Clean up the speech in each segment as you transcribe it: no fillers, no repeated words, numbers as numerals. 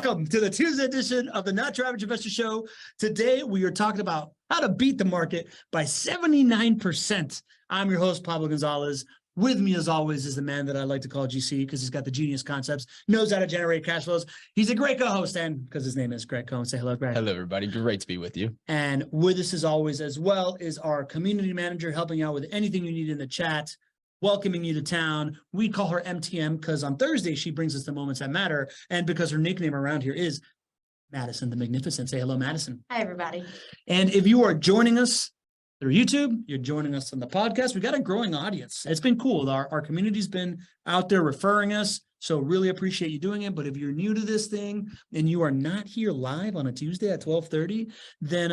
Welcome to the Tuesday edition of the Not Your Average Investor Show. Today, we are talking about how to beat the market by 79%. I'm your host, Pablo Gonzalez. With me, as always, is the man that I like to call GC because he's got the genius concepts, knows how to generate cash flows. He's a great co-host, and because his name is Gregg Cohen. Say hello, Greg. Hello, everybody. Great to be with you. And with us, as always, as well, is our community manager helping out with anything you need in the chat, welcoming you to town. We call her MTM because on Thursday, she brings us the moments that matter. And because her nickname around here is Madison the Magnificent. Say hello, Madison. Hi, everybody. And if you are joining us through YouTube, you're joining us on the podcast, we got a growing audience. It's been cool. Our community's been out there referring us. So really appreciate you doing it. But if you're new to this thing and you are not here live on a Tuesday at 12:30, then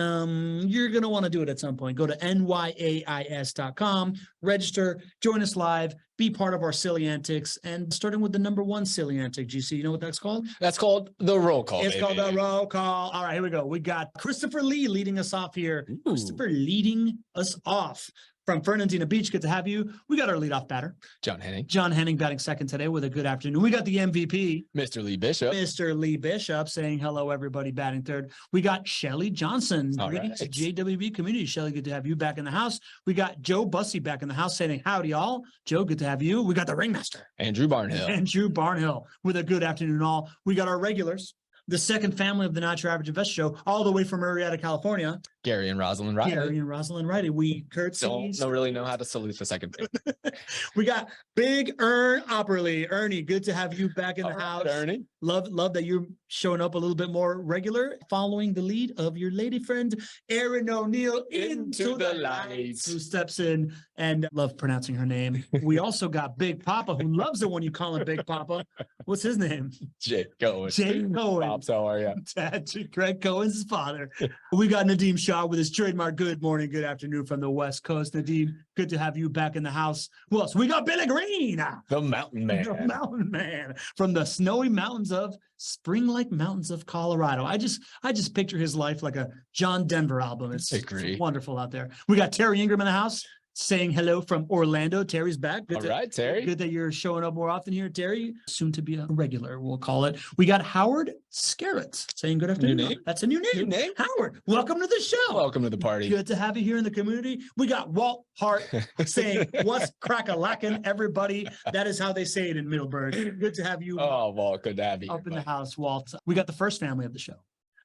you're going to want to do it at some point. Go to nyais.com, register, join us live, be part of our silly antics, and starting with the number one silly antic. GC, you know what that's called? That's called the roll call. It's called the roll call. All right, here we go. We got Christopher Lee leading us off here. Ooh. Christopher leading us off. From Fernandina Beach, good to have you. We got our leadoff batter. John Henning. John Henning batting second today with a good afternoon. We got the MVP. Mr. Lee Bishop. Mr. Lee Bishop saying hello, everybody, batting third. We got Shelly Johnson. Greetings to JWB community. Shelly, good to have you back in the house. We got Joe Bussey back in the house saying howdy, y'all. Joe, good to have you. We got the ringmaster. Andrew Barnhill. Andrew Barnhill with a good afternoon all. We got our regulars. The second family of the Not Your Average Investor Show, all the way from Marietta, California. Gary and Rosalind Riley. Gary and Rosalind Riley. We curtsies. Don't really know how to salute the second family. We got Big Ern Opperly. Ernie, good to have you back in the house. Ernie. Love that you're showing up a little bit more regular, following the lead of your lady friend, Erin O'Neill, into the lights, who steps in and love pronouncing her name. We also got Big Papa, who loves it when you call him Big Papa. What's his name? Jay Cohen. Jay Cohen. Pops, how are you? Dad, Gregg Cohen's father. We got Nadeem Shah with his trademark good morning, good afternoon from the West Coast. Nadeem, good to have you back in the house. Who else? We got Billy Green. The Mountain Man. The Mountain Man from the snowy mountains of spring-like mountains of Colorado. I just picture his life like a John Denver album. It's wonderful out there. We got Terry Ingram in the house saying hello from Orlando. Terry's back. All right, Terry. Good that you're showing up more often here, Terry. Soon to be a regular, we'll call it. We got Howard Scarrett saying good afternoon. New name. That's a new name. Howard, welcome to the show. Welcome to the party. Good to have you here in the community. We got Walt Hart saying, what's crack-a-lackin', everybody? That is how they say it in Middleburg. Good to have you. Oh, Walt, good to have you. Up in the house, Walt. We got the first family of the show.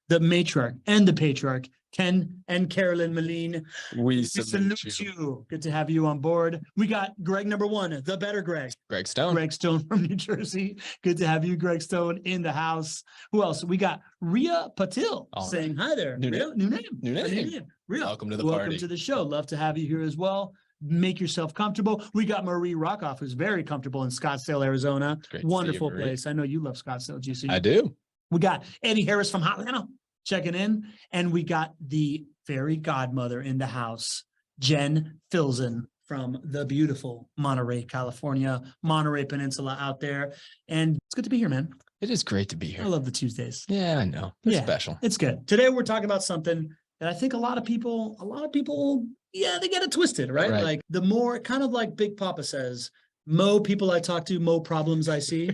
The matriarch and the patriarch, Ken and Carolyn Moline. We salute you. Good to have you on board. We got Greg number one, the better Greg. Greg Stone. Greg Stone from New Jersey. Good to have you, Greg Stone, in the house. Who else? We got Ria Patil saying hi there. New name. Ria, welcome to the party. Welcome to the show. Love to have you here as well. Make yourself comfortable. We got Marie Rockoff, who's very comfortable in Scottsdale, Arizona. Wonderful place. I know you love Scottsdale, GC. I do. We got Eddie Harris from Hotlanta checking in, and we got the fairy godmother in the house, Jen Filzen from the beautiful Monterey, California, Monterey Peninsula out there. And it's good to be here, man. It is great to be here. I love the Tuesdays. Yeah, I know. It's special. It's good. Today we're talking about something that I think a lot of people, yeah, they get it twisted, right? Like the more, kind of like Big Papa says, mo people I talk to, mo problems I see.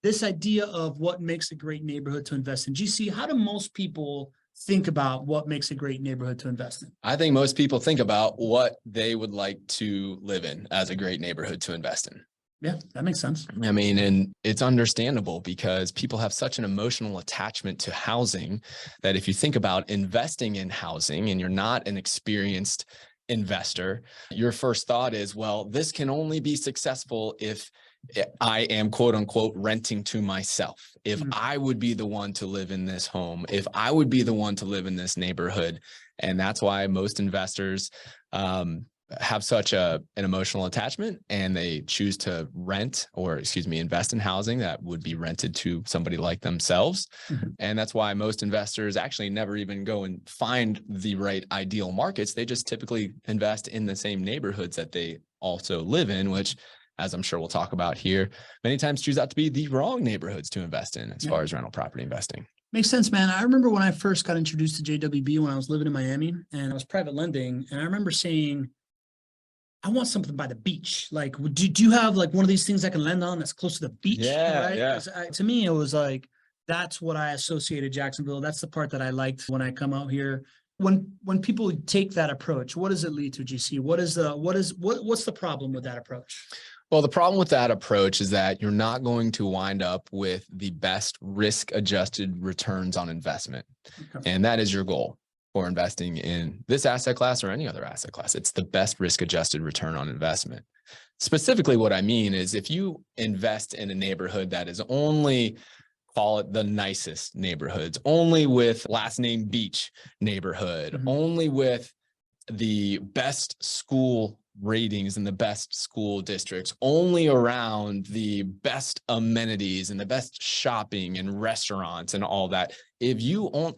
This idea of what makes a great neighborhood to invest in. GC, how do most people think about what makes a great neighborhood to invest in? I think most people think about what they would like to live in as a great neighborhood to invest in. Yeah, that makes sense. I mean, and it's understandable because people have such an emotional attachment to housing that if you think about investing in housing and you're not an experienced investor, your first thought is, well, this can only be successful if I am quote unquote renting to myself. If I would be the one to live in this home, if I would be the one to live in this neighborhood. And that's why most investors have such an emotional attachment, and they choose to invest in housing that would be rented to somebody like themselves. And that's why most investors actually never even go and find the right ideal markets. They just typically invest in the same neighborhoods that they also live in, which, as I'm sure we'll talk about here, many times choose out to be the wrong neighborhoods to invest in as far as rental property investing. Makes sense, man. I remember when I first got introduced to JWB when I was living in Miami and I was private lending, and I remember saying, I want something by the beach. Like, do you have like one of these things I can lend on that's close to the beach? Yeah, right? yeah. To me, it was like, That's what I associated Jacksonville. That's the part that I liked when I come out here. When people take that approach, what does it lead to, GC? What's the problem with that approach? Well, the problem with that approach is that you're not going to wind up with the best risk-adjusted returns on investment. Okay. And that is your goal for investing in this asset class or any other asset class. It's the best risk-adjusted return on investment. Specifically, what I mean is if you invest in a neighborhood that is only, call it the nicest neighborhoods, only with last name beach neighborhood, only with the best school ratings in the best school districts, only around the best amenities and the best shopping and restaurants and all that. If you own,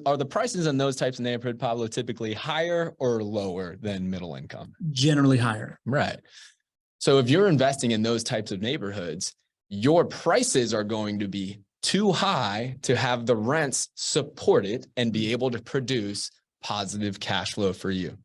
are the prices in those types of neighborhood, Pablo, typically higher or lower than middle income? Generally higher. Right. So if you're investing in those types of neighborhoods, your prices are going to be too high to have the rents support it and be able to produce positive cash flow for you.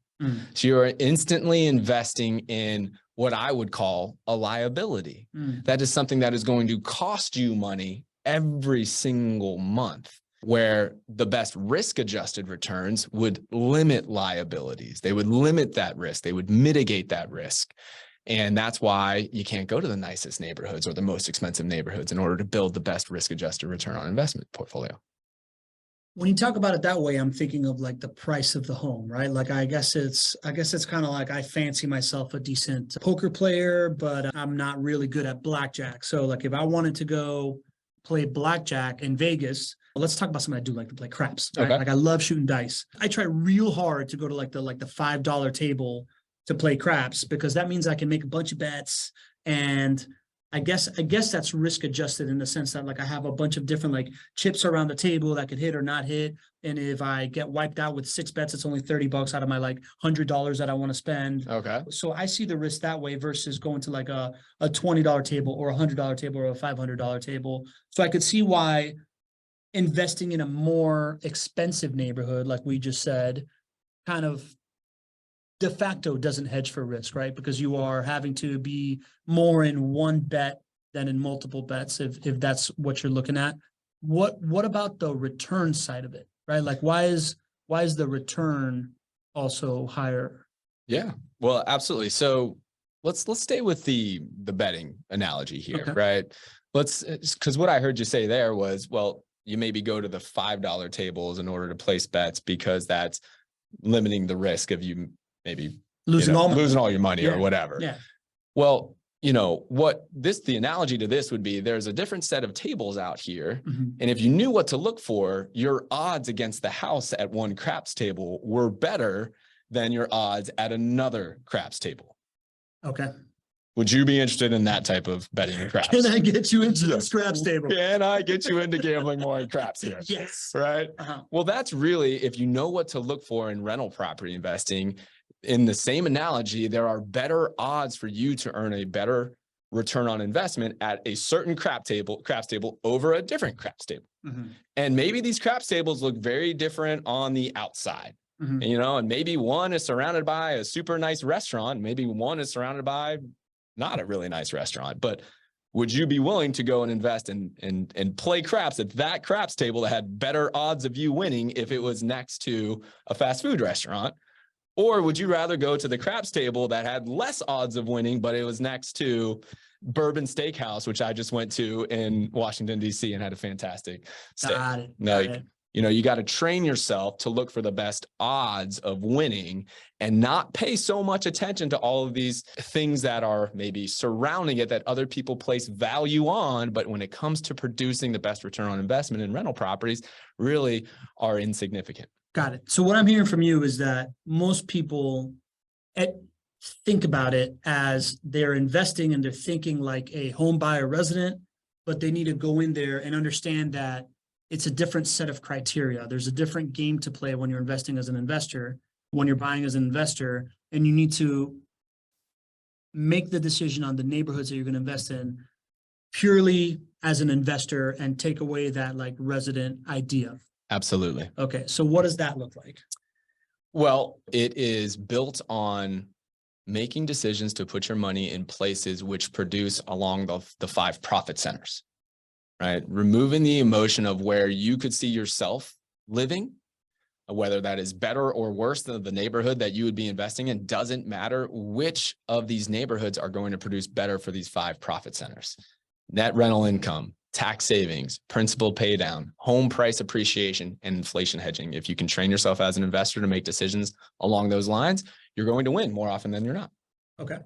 So you're instantly investing in what I would call a liability. That is something that is going to cost you money every single month, where the best risk-adjusted returns would limit liabilities. They would limit that risk. They would mitigate that risk. And that's why you can't go to the nicest neighborhoods or the most expensive neighborhoods in order to build the best risk-adjusted return on investment portfolio. When you talk about it that way, I'm thinking of like the price of the home, right? Like, I guess it's kind of like I fancy myself a decent poker player, but I'm not really good at blackjack. So like if I wanted to go play blackjack in Vegas, let's talk about something I do like to play craps, right? Okay. Like I love shooting dice. I try real hard to go to like the $5 table to play craps, because that means I can make a bunch of bets. And I guess that's risk adjusted in the sense that like I have a bunch of different like chips around the table that could hit or not hit. And if I get wiped out with 6 bets, it's only $30 out of my like $100 that I want to spend. Okay. So I see the risk that way versus going to like a $20 table or a $100 table or a $500 table. So I could see why investing in a more expensive neighborhood, like we just said, kind of de facto doesn't hedge for risk, right? Because you are having to be more in one bet than in multiple bets, if that's what you're looking at. What about the return side of it, right? Like why is the return also higher? Yeah, well, absolutely. So let's stay with the betting analogy here, Okay. right? Because what I heard you say there was, well, you maybe go to the $5 tables in order to place bets because that's limiting the risk of you maybe losing all your money or whatever. Yeah. Well, the analogy to this would be there's a different set of tables out here. And if you knew what to look for, your odds against the house at one craps table were better than your odds at another craps table. Okay. Would you be interested in that type of betting in craps? Can I get you into the craps table? Can I get you into gambling more in craps here? Yes. Right. Well, that's really, if you know what to look for in rental property investing, in the same analogy, there are better odds for you to earn a better return on investment at a certain craps table over a different craps table. And maybe these craps tables look very different on the outside. And maybe one is surrounded by a super nice restaurant. Maybe one is surrounded by not a really nice restaurant. But would you be willing to go and invest and play craps at that craps table that had better odds of you winning if it was next to a fast food restaurant? Or would you rather go to the craps table that had less odds of winning, but it was next to Bourbon Steakhouse, which I just went to in Washington, D.C. and had a fantastic steak? Got it. You got to train yourself to look for the best odds of winning and not pay so much attention to all of these things that are maybe surrounding it that other people place value on. But when it comes to producing the best return on investment in rental properties, really are insignificant. Got it. So what I'm hearing from you is that most people think about it as they're investing and they're thinking like a home buyer resident, but they need to go in there and understand that it's a different set of criteria. There's a different game to play when you're investing as an investor, when you're buying as an investor, and you need to make the decision on the neighborhoods that you're going to invest in purely as an investor and take away that like resident idea. Absolutely. Okay. So what does that look like? Well, it is built on making decisions to put your money in places which produce along the 5 profit centers. right? Removing the emotion of where you could see yourself living, whether that is better or worse than the neighborhood that you would be investing in, doesn't matter. Which of these neighborhoods are going to produce better for these 5 profit centers? Net rental income, tax savings, principal pay down, home price appreciation, and inflation hedging. If you can train yourself as an investor to make decisions along those lines, you're going to win more often than you're not. Okay.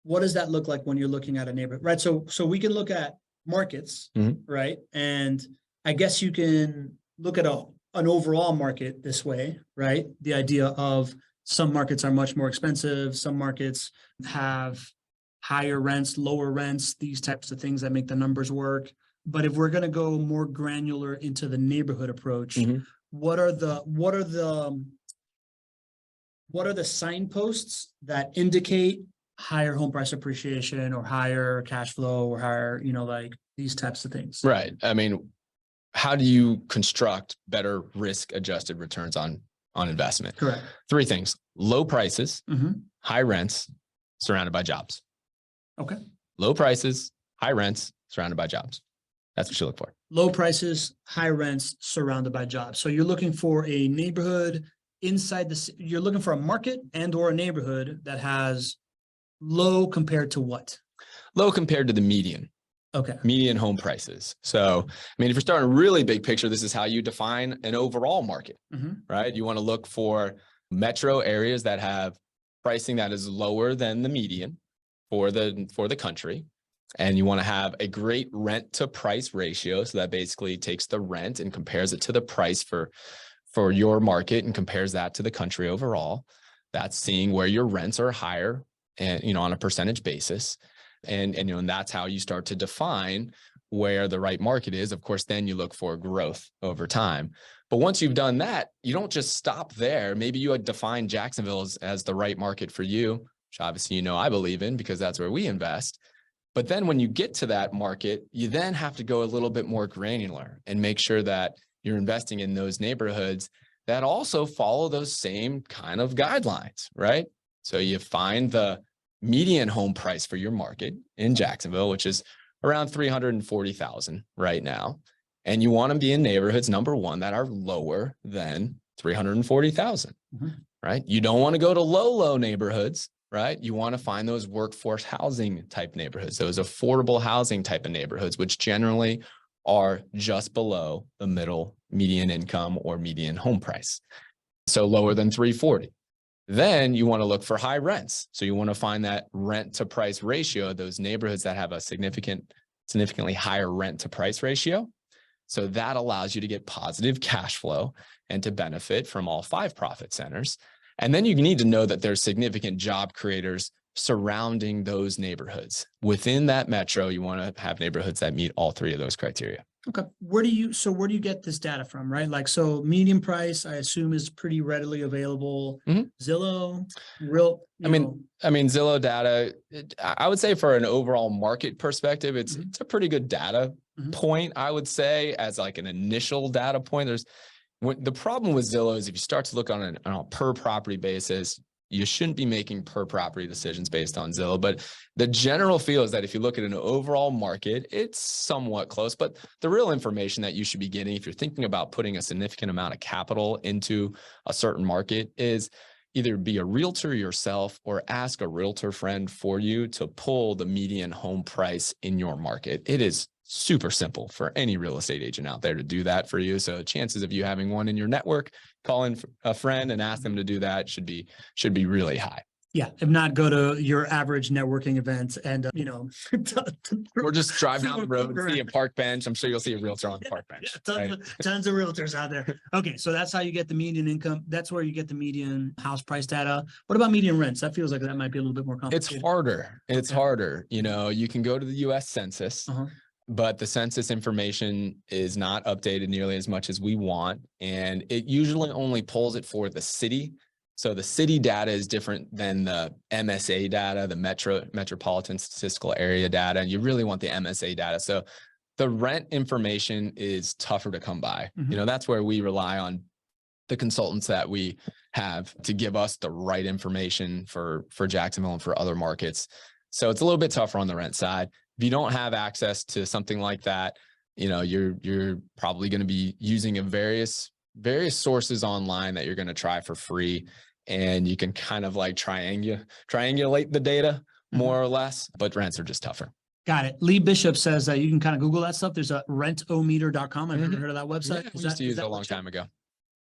What does that look like when you're looking at a neighborhood, right? So we can look at markets, right? And I guess you can look at an overall market this way, right? The idea of some markets are much more expensive. Some markets have higher rents, lower rents, these types of things that make the numbers work. But if we're going to go more granular into the neighborhood approach, what are the signposts that indicate higher home price appreciation or higher cash flow or higher, like these types of things? Right. I mean, how do you construct better risk adjusted returns on investment? Correct. 3 things: low prices, high rents, surrounded by jobs. Okay. Low prices, high rents, surrounded by jobs. That's what you look for. Low prices, high rents, surrounded by jobs. So you're looking for a neighborhood you're looking for a market and or a neighborhood that has low compared to what? Low compared to the median. Okay. Median home prices. So, I mean, if you're starting a really big picture, this is how you define an overall market, right? You want to look for metro areas that have pricing that is lower than the median for the country. And you want to have a great rent to price ratio. So that basically takes the rent and compares it to the price for your market and compares that to the country overall. That's seeing where your rents are higher and, on a percentage basis. And that's how you start to define where the right market is. Of course, then you look for growth over time. But once you've done that, you don't just stop there. Maybe you define Jacksonville as the right market for you, which obviously, I believe in because that's where we invest. But then when you get to that market, you then have to go a little bit more granular and make sure that you're investing in those neighborhoods that also follow those same kind of guidelines, right? So you find the median home price for your market in Jacksonville, which is around $340,000 right now. And you want to be in neighborhoods, number one, that are lower than $340,000, right? You don't want to go to low neighborhoods, right? You want to find those workforce housing type neighborhoods, those affordable housing type of neighborhoods, which generally are just below the median income or median home price. So lower than 340. Then you want to look for high rents. So you want to find that rent to price ratio, those neighborhoods that have a significantly higher rent to price ratio. So that allows you to get positive cash flow and to benefit from all 5 profit centers. And then you need to know that there's significant job creators surrounding those neighborhoods. Within that metro, you want to have neighborhoods that meet all 3 of those criteria. Okay. Where do you get this data from, right? Like, so median price, I assume, is pretty readily available. Zillow, I mean, Zillow data, I would say for an overall market perspective, it's a pretty good data point, I would say, as like an initial data point. The problem with Zillow is if you start to look on a per property basis, you shouldn't be making per property decisions based on Zillow. But the general feel is that if you look at an overall market, it's somewhat close. But the real information that you should be getting if you're thinking about putting a significant amount of capital into a certain market is either be a realtor yourself or ask a realtor friend for you to pull the median home price in your market. It is super simple for any real estate agent out there to do that for you. So chances of you having one in your network, call in a friend and ask them to do that should be really high. Yeah. If not, go to your average networking event and, or just drive down the road and see a park bench. I'm sure you'll see a realtor on the park bench. Tons of realtors out there. Okay. So that's how you get the median income. That's where you get the median house price data. What about median rents? That feels like that might be a little bit more complicated. It's harder. You can go to the US Census. But the census information is not updated nearly as much as we want. And it usually only pulls it for the city. So the city data is different than the MSA data, the metropolitan statistical area data. And you really want the MSA data. So the rent information is tougher to come by. That's where we rely on the consultants that we have to give us the right information for Jacksonville and for other markets. So it's a little bit tougher on the rent side. If you don't have access to something like that, you're probably going to be using various sources online that you're going to try for free. And you can kind of like triangulate the data more or less, but rents are just tougher. Got it. Lee Bishop says that you can kind of Google that stuff. There's a rentometer.com. I've never heard of that website. Yeah, we used to use it a long time ago.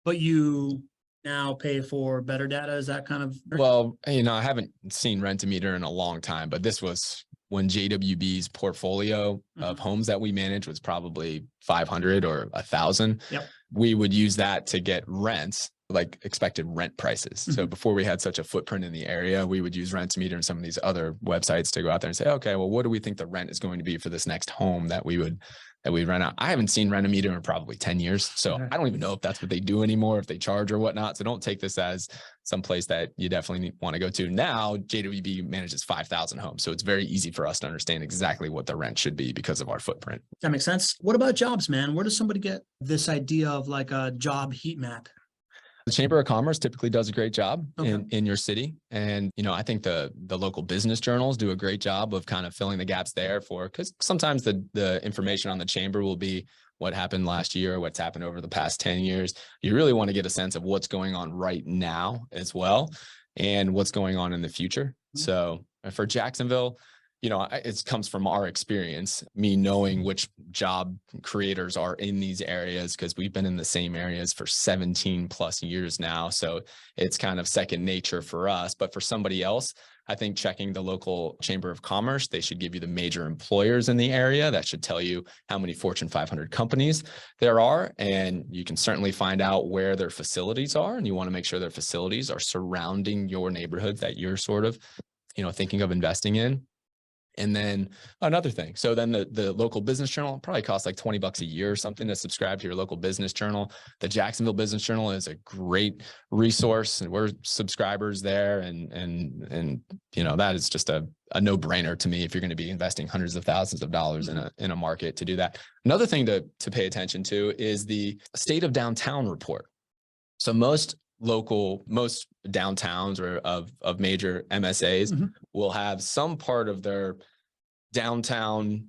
But you now pay for better data. Is that kind of? Well, I haven't seen Rentometer in a long time, but this was when JWB's portfolio of homes that we manage was probably 500 or 1,000. Yep. We would use that to get rents, like expected rent prices. So before we had such a footprint in the area, we would use Rentometer and some of these other websites to go out there and say, okay, well, what do we think the rent is going to be for this next home that we rent out? I haven't seen Rentometer in probably 10 years. So I don't even know if that's what they do anymore, if they charge or whatnot. So don't take this as some place that you definitely want to go to. Now, JWB manages 5,000 homes. So it's very easy for us to understand exactly what the rent should be because of our footprint. That makes sense. What about jobs, man? Where does somebody get this idea of like a job heat map? The Chamber of Commerce typically does a great job in your city. And, I think the local business journals do a great job of kind of filling the gaps there because sometimes the information on the chamber will be what happened last year, or what's happened over the past 10 years. You really want to get a sense of what's going on right now as well and what's going on in the future. So for Jacksonville, it comes from our experience, me knowing which job creators are in these areas, because we've been in the same areas for 17 plus years now. So it's kind of second nature for us. But for somebody else, I think checking the local Chamber of Commerce, they should give you the major employers in the area. That should tell you how many Fortune 500 companies there are. And you can certainly find out where their facilities are. And you want to make sure their facilities are surrounding your neighborhood that you're sort of, thinking of investing in. And then another thing. So then the local business journal probably costs like $20 a year or something to subscribe to your local business journal. The Jacksonville Business Journal is a great resource, and we're subscribers there. And that is just a no-brainer to me if you're going to be investing hundreds of thousands of dollars in a market to do that. Another thing to pay attention to is the State of Downtown report. So most downtowns or of major MSAs will have some part of their downtown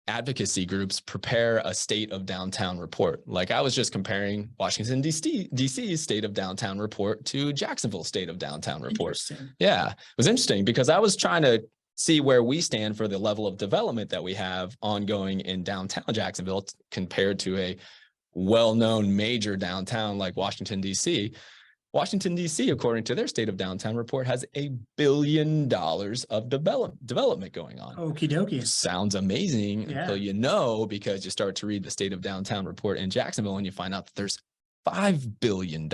advocacy groups prepare a State of Downtown report. Like I was just comparing Washington, DC's State of Downtown report to Jacksonville State of Downtown report. Yeah, it was interesting because I was trying to see where we stand for the level of development that we have ongoing in downtown Jacksonville compared to a well-known major downtown like Washington, D.C. Washington, D.C., according to their State of Downtown report, has $1 billion of development going on. Okie dokie. Sounds amazing until because you start to read the State of Downtown report in Jacksonville and you find out that there's $5 billion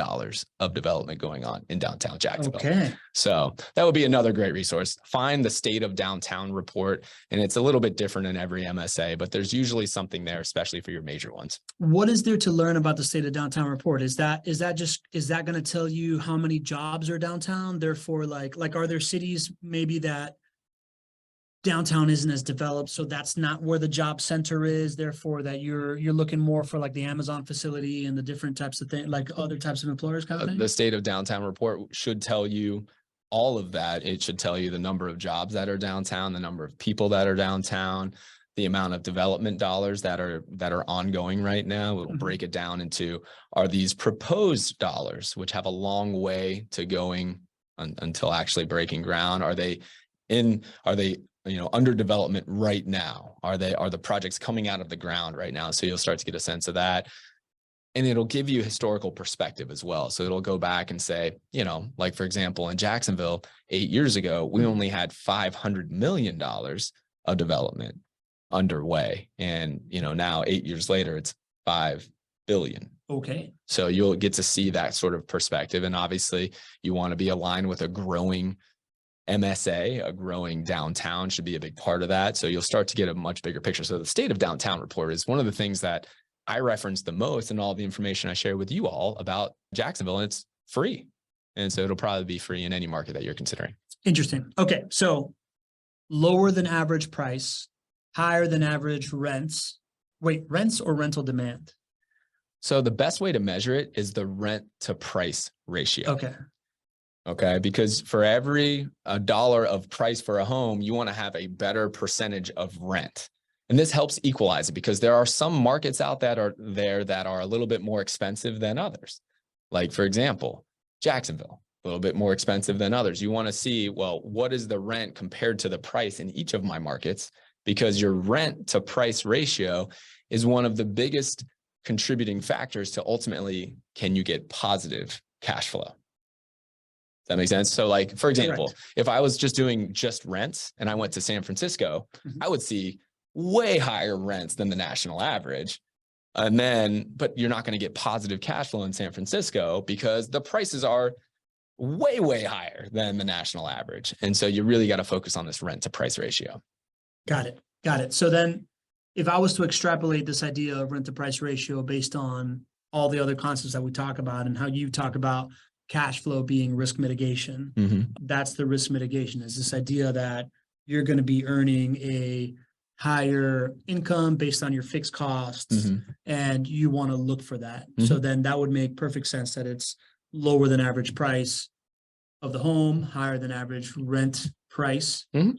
of development going on in downtown Jacksonville. Okay. So that would be another great resource. Find the State of Downtown report, and it's a little bit different in every MSA, but there's usually something there, especially for your major ones. What is there to learn about the State of Downtown report? Is that going to tell you how many jobs are downtown? Therefore, like are there cities maybe that downtown isn't as developed, so that's not where the job center is, therefore that you're looking more for like the Amazon facility and the different types of things, like other types of employers kind of thing? The State of Downtown report should tell you all of that. It should tell you the number of jobs that are downtown, the number of people that are downtown, the amount of development dollars that are ongoing right now. It'll break it down into, are these proposed dollars, which have a long way to going until actually breaking ground? Are they under development right now? Are the projects coming out of the ground right now? So you'll start to get a sense of that. And it'll give you historical perspective as well. So it'll go back and say, like for example, in Jacksonville, 8 years ago, we only had $500 million of development underway. And, now 8 years later, it's 5 billion. Okay. So you'll get to see that sort of perspective. And obviously you want to be aligned with a growing MSA, a growing downtown should be a big part of that. So you'll start to get a much bigger picture. So the State of Downtown report is one of the things that I reference the most in all the information I share with you all about Jacksonville, and it's free. And so it'll probably be free in any market that you're considering. Interesting. Okay. So lower than average price, higher than average rents. Wait, rents or rental demand? So the best way to measure it is the rent to price ratio. Okay. Because for every $1 of price for a home, you want to have a better percentage of rent. And this helps equalize it because there are some markets out that are a little bit more expensive than others. Like, for example, Jacksonville, a little bit more expensive than others. You want to see, well, what is the rent compared to the price in each of my markets? Because your rent to price ratio is one of the biggest contributing factors to ultimately, can you get positive cash flow? Does that make sense? So like, for example, Correct. if I was just doing just rents and I went to San Francisco, I would see way higher rents than the national average. And then, but you're not going to get positive cash flow in San Francisco because the prices are way, way higher than the national average. And so you really got to focus on this rent to price ratio. Got it. Got it. So then if I was to extrapolate this idea of rent to price ratio based on all the other concepts that we talk about and how you talk about cash flow being risk mitigation, that's the risk mitigation, is this idea that you're going to be earning a higher income based on your fixed costs and you want to look for that. So then that would make perfect sense that it's lower than average price of the home, higher than average rent price. And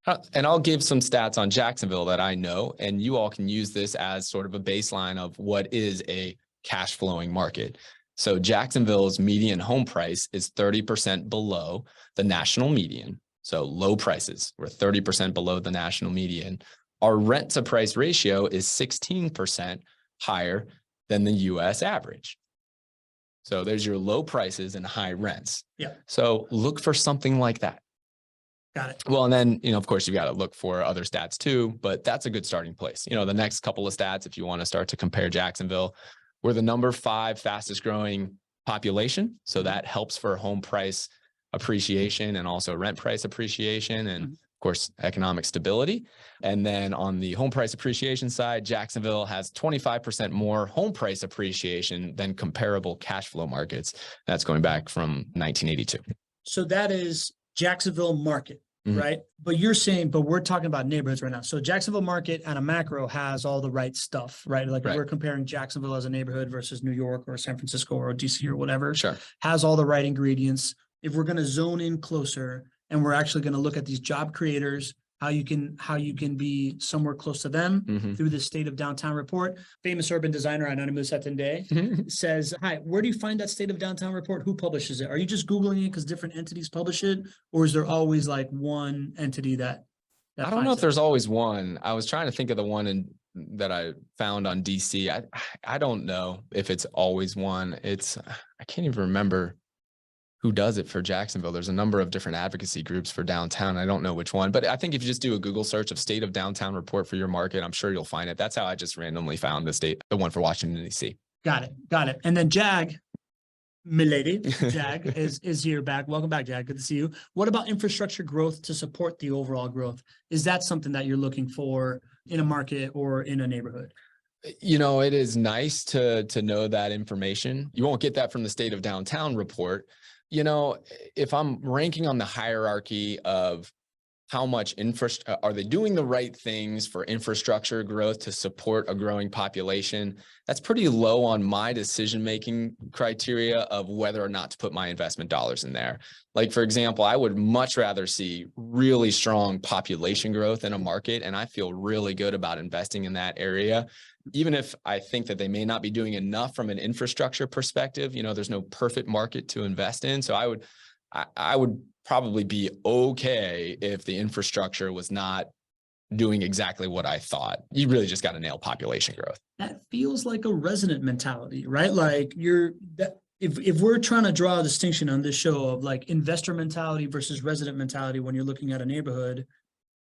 I'll give some stats on Jacksonville that I know, and you all can use this as sort of a baseline of what is a cash flowing market. So Jacksonville's median home price is 30% below the national median. So low prices, we're 30% below the national median. Our rent to price ratio is 16% higher than the US average. So there's your low prices and high rents. Yeah. So look for something like that. Got it. Well, and then, of course, you got to look for other stats too, but that's a good starting place. The next couple of stats, if you want to start to compare Jacksonville, we're the number 5 fastest growing population. So that helps for home price appreciation and also rent price appreciation and of course, economic stability. And then on the home price appreciation side, Jacksonville has 25% more home price appreciation than comparable cash flow markets. That's going back from 1982. So that is Jacksonville market, right? But you're saying, but we're talking about neighborhoods right now. So Jacksonville market at a macro has all the right stuff, right? Like if we're comparing Jacksonville as a neighborhood versus New York or San Francisco or DC or whatever, has all the right ingredients. If we're going to zone in closer and we're actually going to look at these job creators, how you can be somewhere close to them through the State of Downtown report. Famous urban designer Anonymous Atende says, hi, where do you find that State of Downtown report? Who publishes it? Are you just Googling it because different entities publish it? Or is there always like one entity that I don't know if there's always one. I was trying to think of the one that I found on DC. I don't know if it's always one. I can't even remember who does it for Jacksonville. There's a number of different advocacy groups for downtown. I don't know which one, but I think if you just do a Google search of State of Downtown report for your market, I'm sure you'll find it. That's how I just randomly found the one for Washington, DC. Got it. And then Jag, milady, Jag is here back. Welcome back, Jag. Good to see you. What about infrastructure growth to support the overall growth? Is that something that you're looking for in a market or in a neighborhood? It is nice to know that information. You won't get that from the State of Downtown report. If I'm ranking on the hierarchy of how much are they doing the right things for infrastructure growth to support a growing population, that's pretty low on my decision-making criteria of whether or not to put my investment dollars in there. Like, for example, I would much rather see really strong population growth in a market, and I feel really good about investing in that area, even if I think that they may not be doing enough from an infrastructure perspective. There's no perfect market to invest in. So I would probably be okay if the infrastructure was not doing exactly what I thought. You really just got to nail population growth. That feels like a resident mentality, right? Like if we're trying to draw a distinction on this show of like investor mentality versus resident mentality when you're looking at a neighborhood,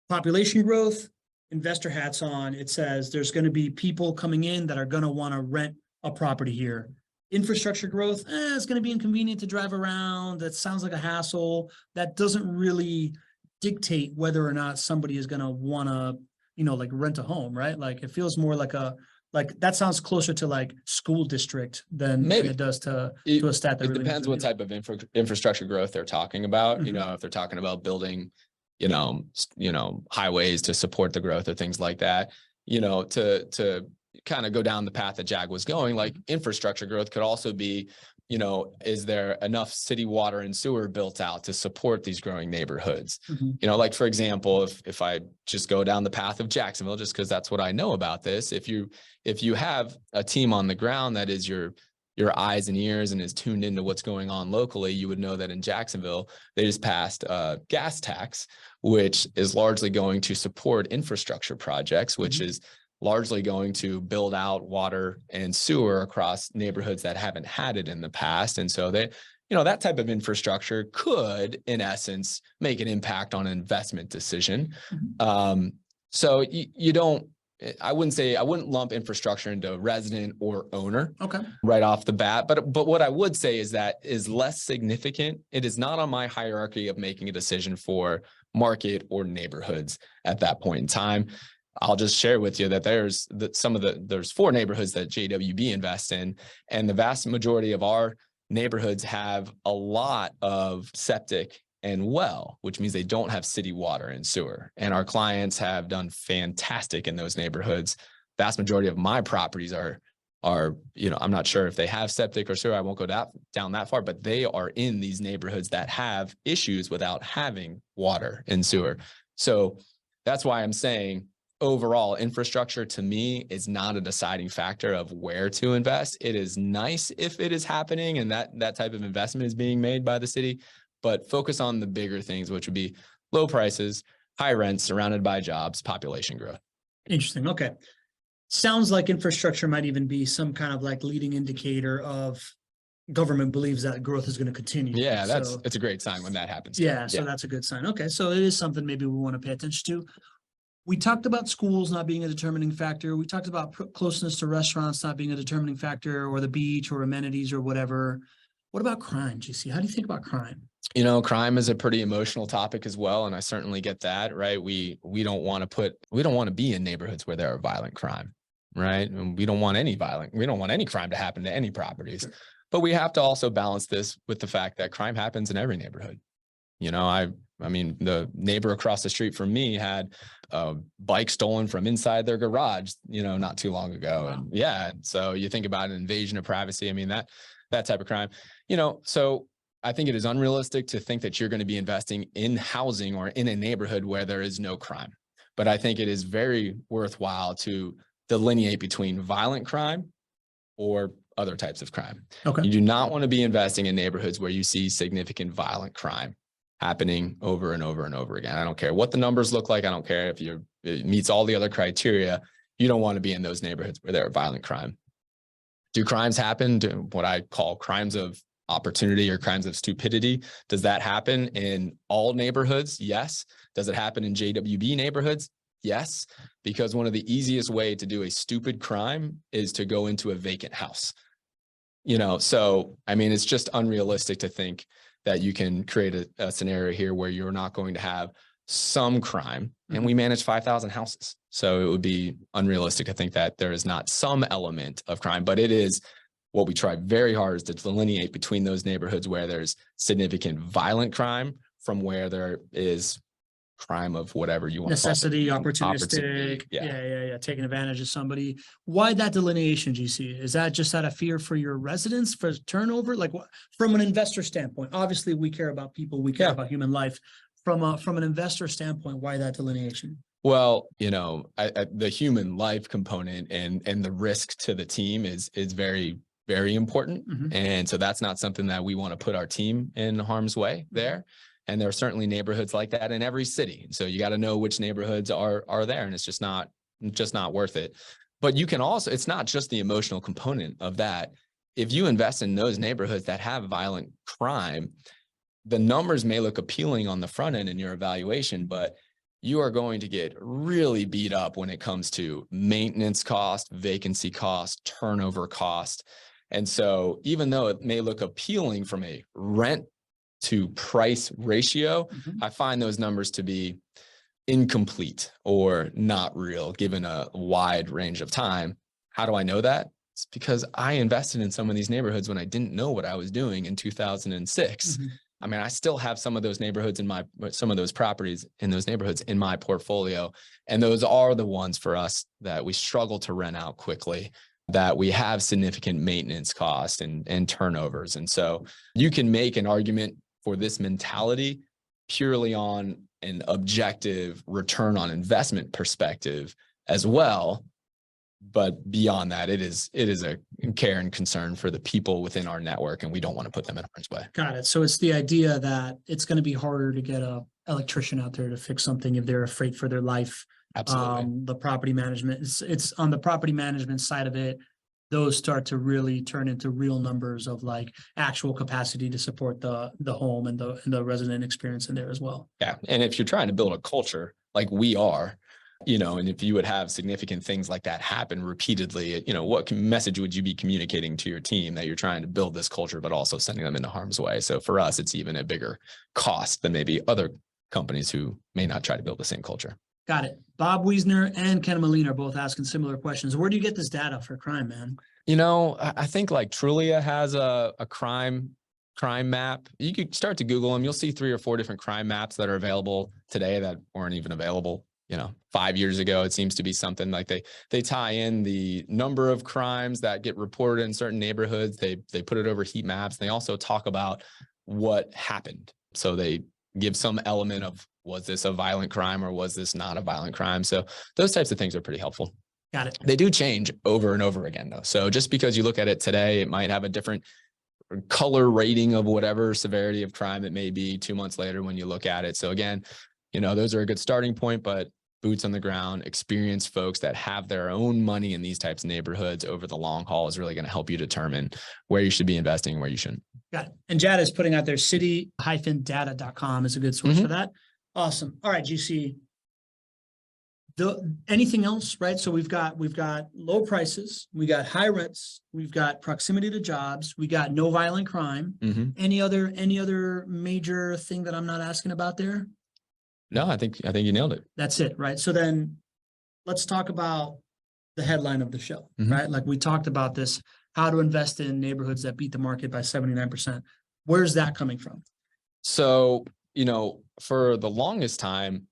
population growth, investor hats on, it says there's going to be people coming in that are going to want to rent a property here. Infrastructure growth, it's going to be inconvenient to drive around. That sounds like a hassle. That doesn't really dictate whether or not somebody is going to want to, like rent a home, right? Like it feels more like that sounds closer to like school district than it does to a stat that it really depends what type of infrastructure growth they're talking about. If they're talking about building, highways to support the growth or things like that, to kind of go down the path that Jag was going, like infrastructure growth could also be you know, is there enough city water and sewer built out to support these growing neighborhoods? Mhm. You know, like, for example, if I just go down the path of Jacksonville, just because that's what I know about this, if you have a team on the ground that is your eyes and ears and is tuned into what's going on locally, you would know that in Jacksonville, they just passed a gas tax, which is largely going to support infrastructure projects, which is largely going to build out water and sewer across neighborhoods that haven't had it in the past. And so they, you know, that type of infrastructure could, in essence, make an impact on an investment decision. So you don't, I wouldn't lump infrastructure into resident or owner right off the bat. But what I would say is that is less significant. It is not on my hierarchy of making a decision for market or neighborhoods at that point in time. I'll just share with you that there's 4 neighborhoods that JWB invests in, and the vast majority of our neighborhoods have a lot of septic and well, which means they don't have city water and sewer. And our clients have done fantastic in those neighborhoods. Vast majority of my properties are, you know, I'm not sure if they have septic or sewer. I won't go down that far, but they are in these neighborhoods that have issues without having water and sewer. So that's why I'm saying overall infrastructure to me is not a deciding factor of where to invest. It is nice if it is happening and that type of investment is being made by the city, but focus on the bigger things, which would be low prices, high rents, surrounded by jobs, population growth. Interesting. Okay. Sounds like infrastructure might even be some kind of like leading indicator of government believes that growth is going to continue. Yeah, it's a great sign when that happens. Yeah, so that's a good sign. Okay, so it is something maybe we want to pay attention to. We talked about schools not being a determining factor. We talked about closeness to restaurants not being a determining factor, or the beach or amenities or whatever. What about crime, GC? How do you think about crime? You know, crime is a pretty emotional topic as well, and I certainly get that, right? We don't want to be in neighborhoods where there are violent crime, right? And we don't want any crime to happen to any properties. Sure. But we have to also balance this with the fact that crime happens in every neighborhood. You know, I mean, the neighbor across the street from me had a bike stolen from inside their garage, you know, not too long ago. Wow. And yeah, so you think about an invasion of privacy. I mean, that type of crime, you know, so I think it is unrealistic to think that you're going to be investing in housing or in a neighborhood where there is no crime. But I think it is very worthwhile to delineate between violent crime or other types of crime. Okay. You do not want to be investing in neighborhoods where you see significant violent crime happening over and over and over again. I don't care what the numbers look like. I don't care if it meets all the other criteria. You don't want to be in those neighborhoods where there are violent crime. Do crimes happen? Do what I call crimes of opportunity or crimes of stupidity? Does that happen in all neighborhoods? Yes. Does it happen in JWB neighborhoods? Yes. Because one of the easiest way to do a stupid crime is to go into a vacant house. You know, so, I mean, it's just unrealistic to think that you can create a scenario here where you're not going to have some crime, and we manage 5,000 houses. So it would be unrealistic to think that there is not some element of crime, but it is what we try very hard is to delineate between those neighborhoods where there's significant violent crime from where there is crime of whatever you want. Necessity, opportunistic. Yeah. Taking advantage of somebody. Why that delineation, GC? Is that just out of fear for your residents, for turnover? Like what, from an investor standpoint, obviously we care about people, we care about human life. From an investor standpoint, why that delineation? Well, you know, the human life component and the risk to the team is very, very important. And so that's not something that we want to put our team in harm's way there. And there are certainly neighborhoods like that in every city. So you got to know which neighborhoods are there, and it's just not worth it. But you can also, it's not just the emotional component of that. If you invest in those neighborhoods that have violent crime, the numbers may look appealing on the front end in your evaluation, but you are going to get really beat up when it comes to maintenance cost, vacancy cost, turnover cost. And so even though it may look appealing from a rent to price ratio, I find those numbers to be incomplete or not real given a wide range of time. How do I know that? It's because I invested in some of these neighborhoods when I didn't know what I was doing in 2006. I mean, I still have some of those neighborhoods some of those properties in those neighborhoods in my portfolio. And those are the ones for us that we struggle to rent out quickly that we have significant maintenance costs and turnovers. And so you can make an argument for this mentality purely on an objective return on investment perspective as well. But beyond that, it is a care and concern for the people within our network, and we don't want to put them in harm's way. Got it. So it's the idea that it's going to be harder to get a electrician out there to fix something if they're afraid for their life. Absolutely. The property management, it's on the property management side of it. Those start to really turn into real numbers of like actual capacity to support the home and the resident experience in there as well. Yeah. And if you're trying to build a culture like we are, and if you would have significant things like that happen repeatedly, what message would you be communicating to your team that you're trying to build this culture, but also sending them into harm's way? So for us, it's even a bigger cost than maybe other companies who may not try to build the same culture. Got it. Bob Wiesner and Ken Molina are both asking similar questions. Where do you get this data for crime, man? I think like Trulia has a crime map. You could start to Google them. You'll see 3 or 4 different crime maps that are available today that weren't even available 5 years ago. It seems to be something like they tie in the number of crimes that get reported in certain neighborhoods. They put it over heat maps. They also talk about what happened. So they give some element of, was this a violent crime or was this not a violent crime? So those types of things are pretty helpful. Got it. They do change over and over again though. So just because you look at it today, it might have a different color rating of whatever severity of crime it may be 2 months later when you look at it. So again, those are a good starting point, but boots on the ground, experienced folks that have their own money in these types of neighborhoods over the long haul is really going to help you determine where you should be investing and where you shouldn't. Got it. And JADA is putting out their city-data.com is a good source for that. Awesome. All right, GC. Anything else, right? So we've got low prices, we got high rents, we've got proximity to jobs, we got no violent crime. Any other major thing that I'm not asking about there? No, I think you nailed it. That's it, right? So then let's talk about the headline of the show, right? Like we talked about this, how to invest in neighborhoods that beat the market by 79%. Where's that coming from? So, for the longest time,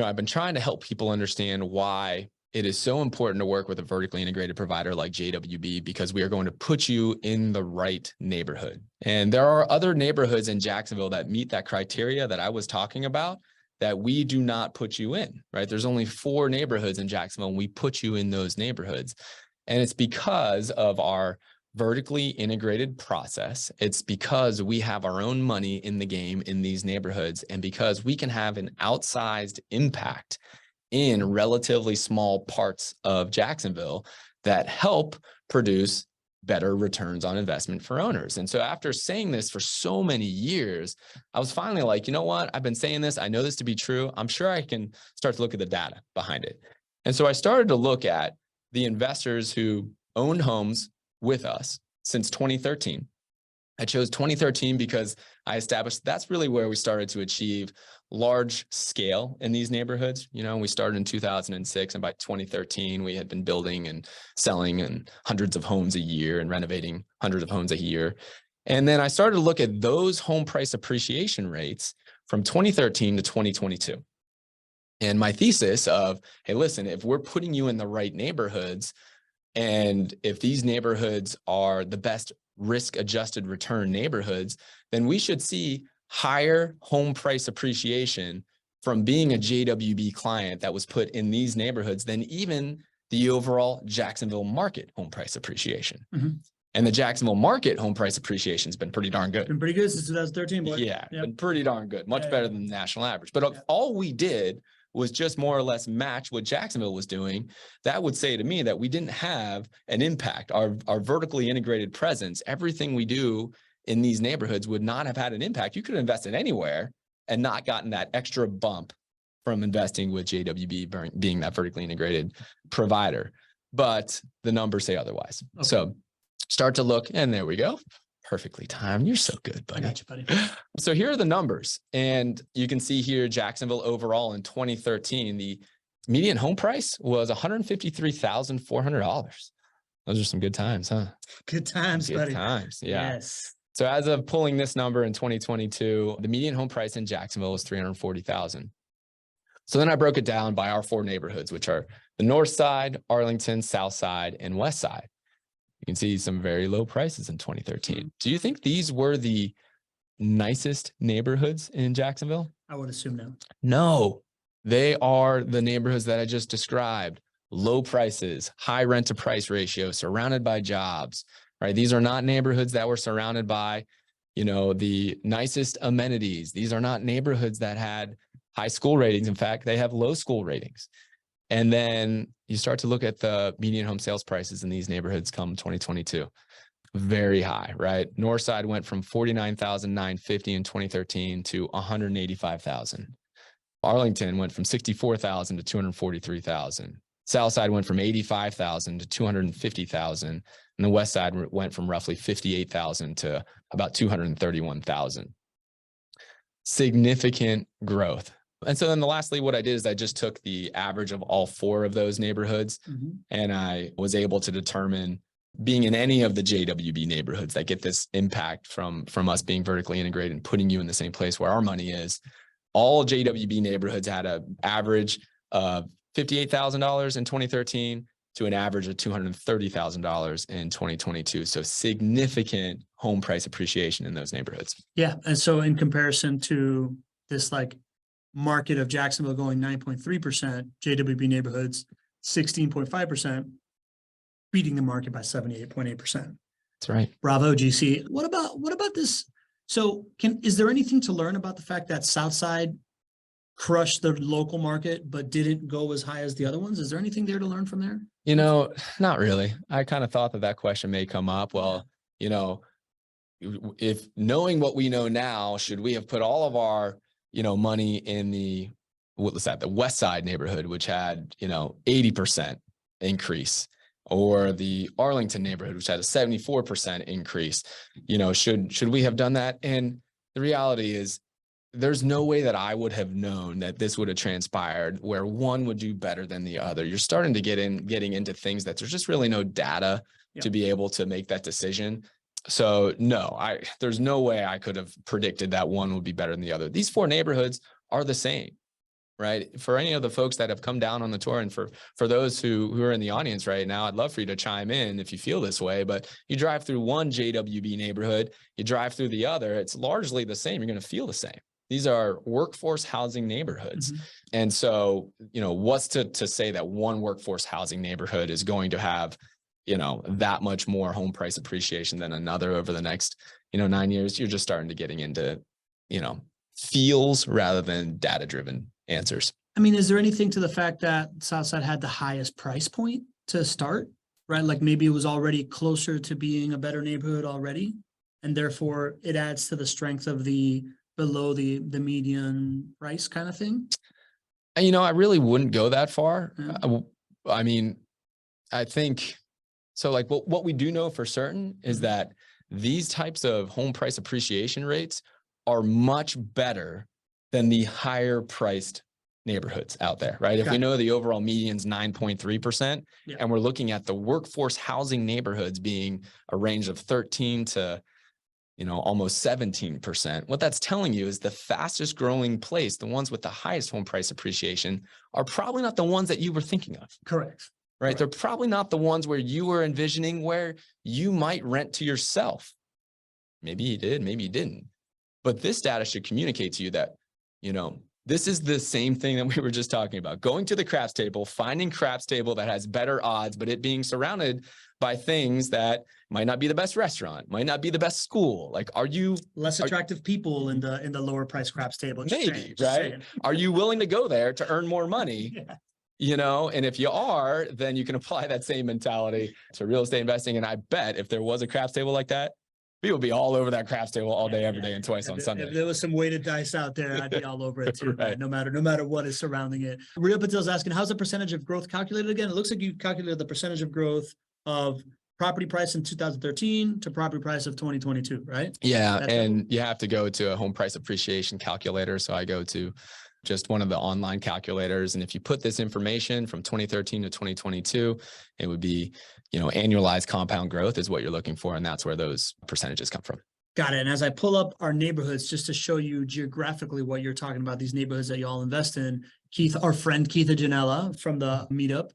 I've been trying to help people understand why it is so important to work with a vertically integrated provider like JWB, because we are going to put you in the right neighborhood. And there are other neighborhoods in Jacksonville that meet that criteria that I was talking about that we do not put you in, right? There's only 4 neighborhoods in Jacksonville, and we put you in those neighborhoods. And it's because of our vertically integrated process. It's because we have our own money in the game in these neighborhoods, and because we can have an outsized impact in relatively small parts of Jacksonville that help produce better returns on investment for owners. And so after saying this for so many years, I was finally like, you know what? I've been saying this. I know this to be true. I'm sure I can start to look at the data behind it. And so I started to look at the investors who owned homes with us since 2013. I chose 2013 because I established that's really where we started to achieve large scale in these neighborhoods. We started in 2006, and by 2013, we had been building and selling and hundreds of homes a year and renovating hundreds of homes a year. And then I started to look at those home price appreciation rates from 2013 to 2022. And my thesis of, hey, listen, if we're putting you in the right neighborhoods, and if these neighborhoods are the best risk-adjusted return neighborhoods, then we should see higher home price appreciation from being a JWB client that was put in these neighborhoods than even the overall Jacksonville market home price appreciation. And the Jacksonville market home price appreciation has been pretty darn good. Been pretty good since 2013, boy. Yeah, been pretty darn good. Much better than the national average. But all we did was just more or less match what Jacksonville was doing. That would say to me that we didn't have an impact. Our vertically integrated presence, everything we do in these neighborhoods would not have had an impact. You could have invested anywhere and not gotten that extra bump from investing with JWB being that vertically integrated provider. But the numbers say otherwise. Okay. So start to look, and there we go. Perfectly timed. You're so good, buddy. I got you, buddy. So here are the numbers. And you can see here, Jacksonville overall in 2013, the median home price was $153,400. Those are some good times, huh? Good times, good buddy. Good times, yeah. Yes. So as of pulling this number in 2022, the median home price in Jacksonville was $340,000. So then I broke it down by our 4 neighborhoods, which are the North Side, Arlington, South Side, and West Side. You can see some very low prices in 2013. Do you think these were the nicest neighborhoods in Jacksonville? I would assume no. No, they are the neighborhoods that I just described. Low prices, high rent to price ratio, surrounded by jobs, right? These are not neighborhoods that were surrounded by, the nicest amenities. These are not neighborhoods that had high school ratings. In fact, they have low school ratings. And then you start to look at the median home sales prices in these neighborhoods come 2022. Very high, right? North Side went from $49,950 in 2013 to $185,000. Arlington went from $64,000 to $243,000. South Side went from $85,000 to $250,000. And the West Side went from roughly $58,000 to about $231,000. Significant growth. And so then lastly, what I did is I just took the average of all 4 of those neighborhoods, and I was able to determine, being in any of the JWB neighborhoods that get this impact from us being vertically integrated and putting you in the same place where our money is, all JWB neighborhoods had an average of $58,000 in 2013 to an average of $230,000 in 2022. So significant home price appreciation in those neighborhoods. Yeah. And so in comparison to this market of Jacksonville going 9.3%, JWB neighborhoods 16.5%, beating the market by 78.8%. That's right. Bravo, GC. What about this? So is there anything to learn about the fact that Southside crushed the local market but didn't go as high as the other ones? Is there anything there to learn from there? Not really. I kind of thought that question may come up. Well, if knowing what we know now, should we have put all of our money in the West Side neighborhood, which had 80% increase, or the Arlington neighborhood, which had a 74% increase? Should we have done that? And the reality is, there's no way that I would have known that this would have transpired where one would do better than the other. You're starting to getting into things that there's just really no data to be able to make that decision. So no, there's no way I could have predicted that one would be better than the other. These 4 neighborhoods are the same, right? For any of the folks that have come down on the tour, and for those who are in the audience right now, I'd love for you to chime in if you feel this way. But you drive through one JWB neighborhood, you drive through the other, it's largely the same. You're going to feel the same. These are workforce housing neighborhoods. And so, what's to say that one workforce housing neighborhood is going to have, that much more home price appreciation than another over the next, 9 years? You're just starting to getting into, feels rather than data-driven answers. I mean, is there anything to the fact that Southside had the highest price point to start, right? Like maybe it was already closer to being a better neighborhood already, and therefore it adds to the strength of the below the median price kind of thing? I really wouldn't go that far. Yeah. I mean, I think so. What we do know for certain is that these types of home price appreciation rates are much better than the higher priced neighborhoods out there, right? If we know the overall median's 9.3%, and we're looking at the workforce housing neighborhoods being a range of 13 to almost 17%. What that's telling you is the fastest growing place, the ones with the highest home price appreciation, are probably not the ones that you were thinking of. Correct. Right? They're probably not the ones where you were envisioning where you might rent to yourself. Maybe you did, maybe you didn't. But this data should communicate to you that, this is the same thing that we were just talking about. Going to the craps table, finding craps table that has better odds, but it being surrounded by things that might not be the best restaurant, might not be the best school. Are you less attractive people in the lower price craps table? Maybe, right? Are you willing to go there to earn more money? And if you are, then you can apply that same mentality to real estate investing. And I bet if there was a craps table like that, we would be all over that craps table all day, every day, and twice on Sunday. If there was some weighted dice out there, I'd be all over it too, right. No matter what is surrounding it. Ria Patel's asking, how's the percentage of growth calculated again? It looks like you calculated the percentage of growth of property price in 2013 to property price of 2022, right? Yeah, and you have to go to a home price appreciation calculator. So I go to just one of the online calculators. And if you put this information from 2013 to 2022, it would be, annualized compound growth is what you're looking for. And that's where those percentages come from. Got it. And as I pull up our neighborhoods, just to show you geographically what you're talking about, these neighborhoods that you all invest in, Keith, our friend Keith Janella from the meetup,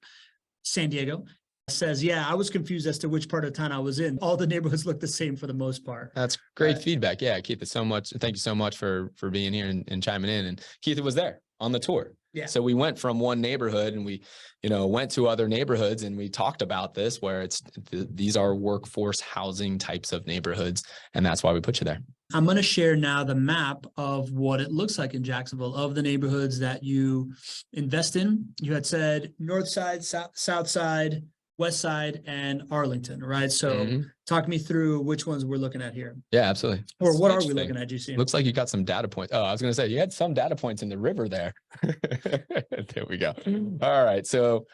San Diego, says, yeah, I was confused as to which part of town I was in. All the neighborhoods look the same for the most part. That's great feedback. Yeah, Keith, it's so much. Thank you so much for being here and chiming in. And Keith was there on the tour. Yeah. So we went from one neighborhood and we, went to other neighborhoods and we talked about this where these are workforce housing types of neighborhoods. And that's why we put you there. I'm going to share now the map of what it looks like in Jacksonville of the neighborhoods that you invest in. You had said north side, south side, west side, and Arlington, right? So talk me through which ones we're looking at here. Yeah, absolutely. Or what are we looking at, GC? Looks like you got some data points. Oh, I was going to say you had some data points in the river there. There we go. All right. So,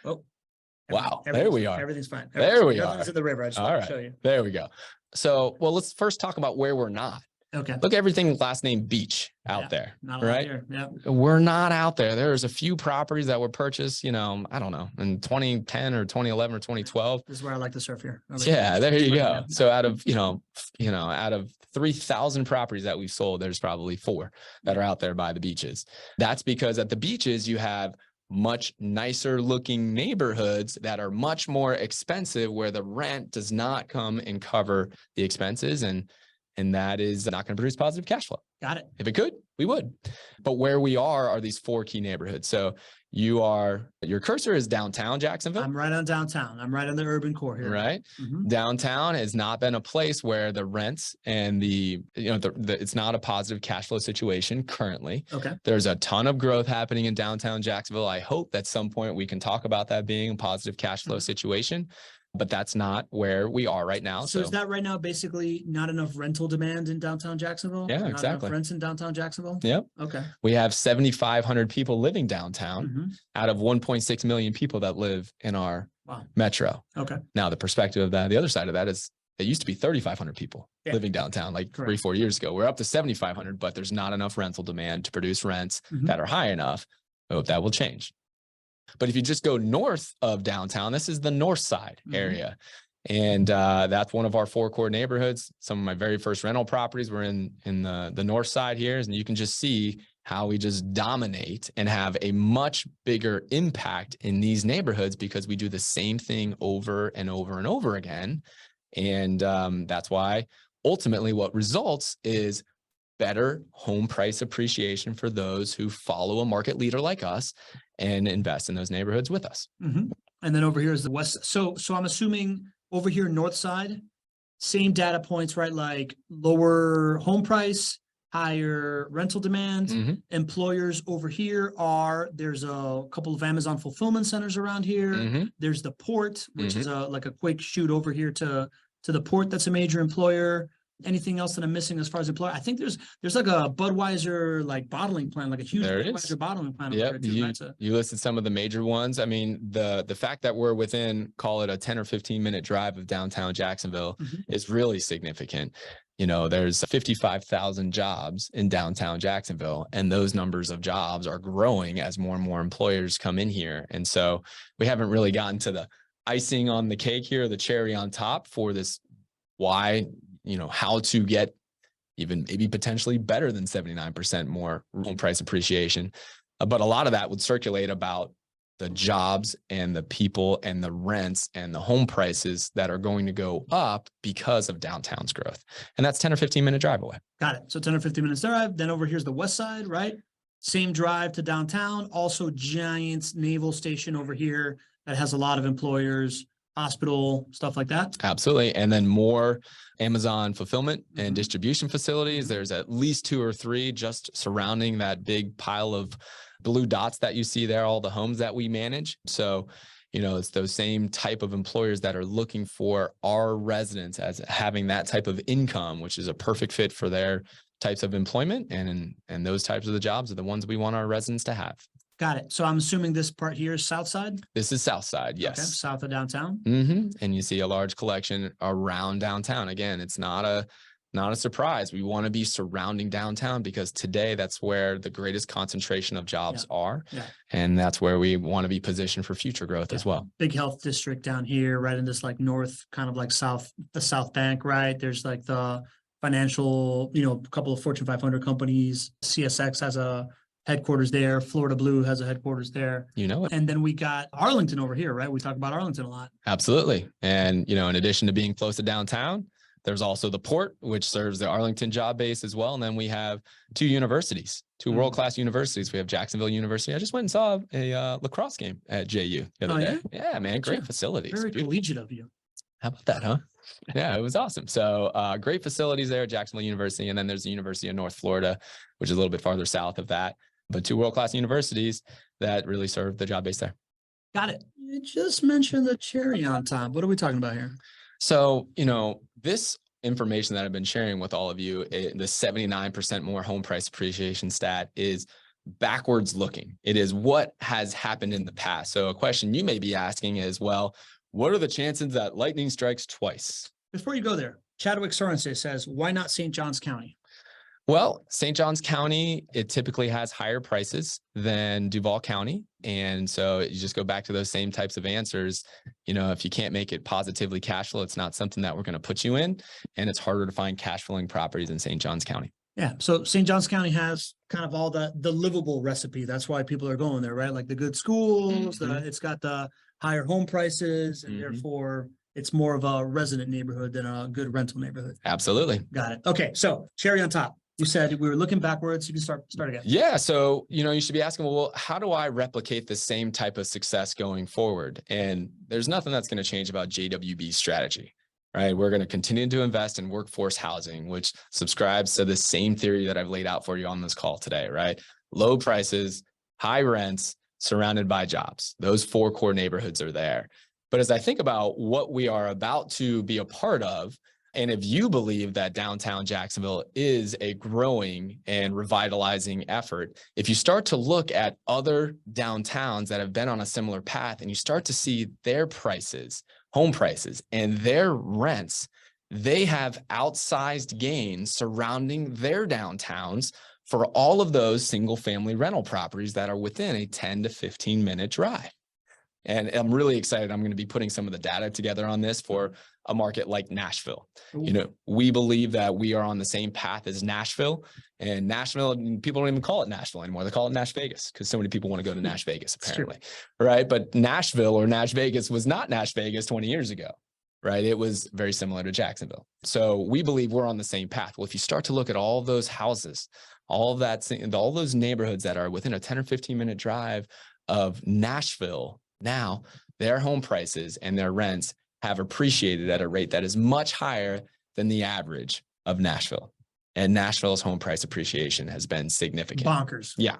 wow, there we are. Everything's fine. There we are. Nothing's in the river. I just want to show you. There we go. So, well, let's first talk about where we're not. Okay. Look, everything last name Beach out there, right? Yeah. We're not out there. There's a few properties that were purchased, I don't know, in 2010 or 2011 or 2012. This is where I like to surf here. Yeah, there you go. So out of, out of 3,000 properties that we've sold, there's probably 4 that are out there by the beaches. That's because at the beaches, you have much nicer looking neighborhoods that are much more expensive where the rent does not come and cover the expenses. And that is not going to produce positive cash flow. Got it. If it could, we would. But where we are these 4 key neighborhoods. So your cursor is downtown Jacksonville. I'm right on downtown. I'm right on the urban core here. Right. Downtown has not been a place where the rents and it's not a positive cash flow situation currently. Okay. There's a ton of growth happening in downtown Jacksonville. I hope at some point we can talk about that being a positive cash flow situation. But that's not where we are right now. So is that right now basically not enough rental demand in downtown Jacksonville? Yeah, not exactly. Enough rents in downtown Jacksonville? Yep. Okay. We have 7,500 people living downtown out of 1.6 million people that live in our metro. Okay. Now, the perspective of that, the other side of that is it used to be 3,500 people living downtown like 3-4 years ago. We're up to 7,500, but there's not enough rental demand to produce rents that are high enough. I hope that will change. But if you just go north of downtown, this is the north side area. And that's one of our 4 core neighborhoods. Some of my very first rental properties were in the north side here. And you can just see how we just dominate and have a much bigger impact in these neighborhoods because we do the same thing over and over and over again. And that's why ultimately what results is better home price appreciation for those who follow a market leader like us and invest in those neighborhoods with us. And then over here is the west. So I'm assuming over here, north side, same data points, right? Like lower home price, higher rental demand. Employers over here there's a couple of Amazon fulfillment centers around here. There's the port, which is like a quick shoot over here to the port. That's a major employer. Anything else that I'm missing as far as employer? I think there's like a Budweiser bottling plant, like a huge Budweiser bottling plant. Yeah, you listed some of the major ones. I mean, the fact that we're within, call it a 10 or 15 minute drive of downtown Jacksonville is really significant. There's 55,000 jobs in downtown Jacksonville, and those numbers of jobs are growing as more and more employers come in here. And so we haven't really gotten to the icing on the cake here, the cherry on top for this, how to get even maybe potentially better than 79% more home price appreciation. But a lot of that would circulate about the jobs and the people and the rents and the home prices that are going to go up because of downtown's growth. And that's 10 or 15 minute drive away. Got it. So 10 or 15 minutes drive. Then over here's the west side, right? Same drive to downtown. Also Giants Naval Station over here that has a lot of employers, hospital, stuff like that. Absolutely. And then more Amazon fulfillment and distribution facilities. There's at least 2 or 3 just surrounding that big pile of blue dots that you see there, all the homes that we manage. So, it's those same type of employers that are looking for our residents as having that type of income, which is a perfect fit for their types of employment. And those types of the jobs are the ones we want our residents to have. Got it. So I'm assuming this part here is south side? This is south side, yes. Okay, south of downtown. And you see a large collection around downtown. Again, it's not a surprise. We want to be surrounding downtown because today that's where the greatest concentration of jobs are. And that's where we want to be positioned for future growth as well. Big health district down here, right in this north, kind of south, the South Bank, right? There's the financial, a couple of Fortune 500 companies. CSX has a headquarters there. Florida Blue has a headquarters there. You know it. And then we got Arlington over here, right? We talk about Arlington a lot. Absolutely. And, in addition to being close to downtown, there's also the port, which serves the Arlington job base as well. And then we have two universities, two world-class universities. We have Jacksonville University. I just went and saw a lacrosse game at JU the other day. Yeah, man, great facilities. Very collegiate of you. How about that, huh? Yeah, it was awesome. So great facilities there at Jacksonville University. And then there's the University of North Florida, which is a little bit farther south of that. But two world-class universities that really serve the job base there. Got it. You just mentioned the cherry on top. What are we talking about here? So, this information that I've been sharing with all of you, the 79% more home price appreciation stat is backwards looking. It is what has happened in the past. So a question you may be asking is, well, what are the chances that lightning strikes twice? Before you go there, Chadwick Sorensen says, why not St. Johns County? Well, St. Johns County, it typically has higher prices than Duval County. And so you just go back to those same types of answers. If you can't make it positively cash flow, it's not something that we're going to put you in. And it's harder to find cash flowing properties in St. Johns County. Yeah. So St. Johns County has kind of all the livable recipe. That's why people are going there, right? Like the good schools, it's got the higher home prices, and therefore it's more of a resident neighborhood than a good rental neighborhood. Absolutely. Got it. Okay. So cherry on top. You said we were looking backwards. You can start again. Yeah. So, you should be asking, well, how do I replicate the same type of success going forward? And there's nothing that's going to change about JWB's strategy, right? We're going to continue to invest in workforce housing, which subscribes to the same theory that I've laid out for you on this call today, right? Low prices, high rents, surrounded by jobs. Those four core neighborhoods are there. But as I think about what we are about to be a part of, and if you believe that downtown Jacksonville is a growing and revitalizing effort, if you start to look at other downtowns that have been on a similar path and you start to see their prices, home prices, and their rents, they have outsized gains surrounding their downtowns for all of those single family rental properties that are within a 10 to 15 minute drive. And I'm really excited. I'm going to be putting some of the data together on this for a market like Nashville. We believe that we are on the same path as Nashville, and Nashville, people don't even call it Nashville anymore. They call it Nash Vegas because so many people want to go to Nash Vegas, apparently. Right. But Nashville or Nash Vegas was not Nash Vegas 20 years ago. Right. It was very similar to Jacksonville. So we believe we're on the same path. Well, if you start to look at all of those houses, all those neighborhoods that are within a 10 or 15 minute drive of Nashville, now their home prices and their rents have appreciated at a rate that is much higher than the average of Nashville. And Nashville's home price appreciation has been significant. Bonkers. Yeah.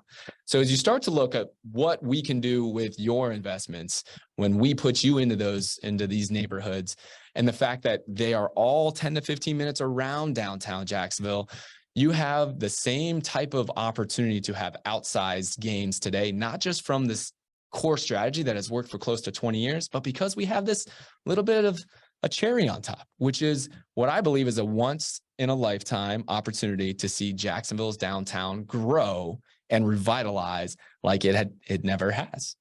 So as you start to look at what we can do with your investments, when we put you into these neighborhoods, and the fact that they are all 10 to 15 minutes around downtown Jacksonville, you have the same type of opportunity to have outsized gains today, not just from this core strategy that has worked for close to 20 years, but because we have this little bit of a cherry on top, which is what I believe is a once in a lifetime opportunity to see Jacksonville's downtown grow and revitalize like it never has,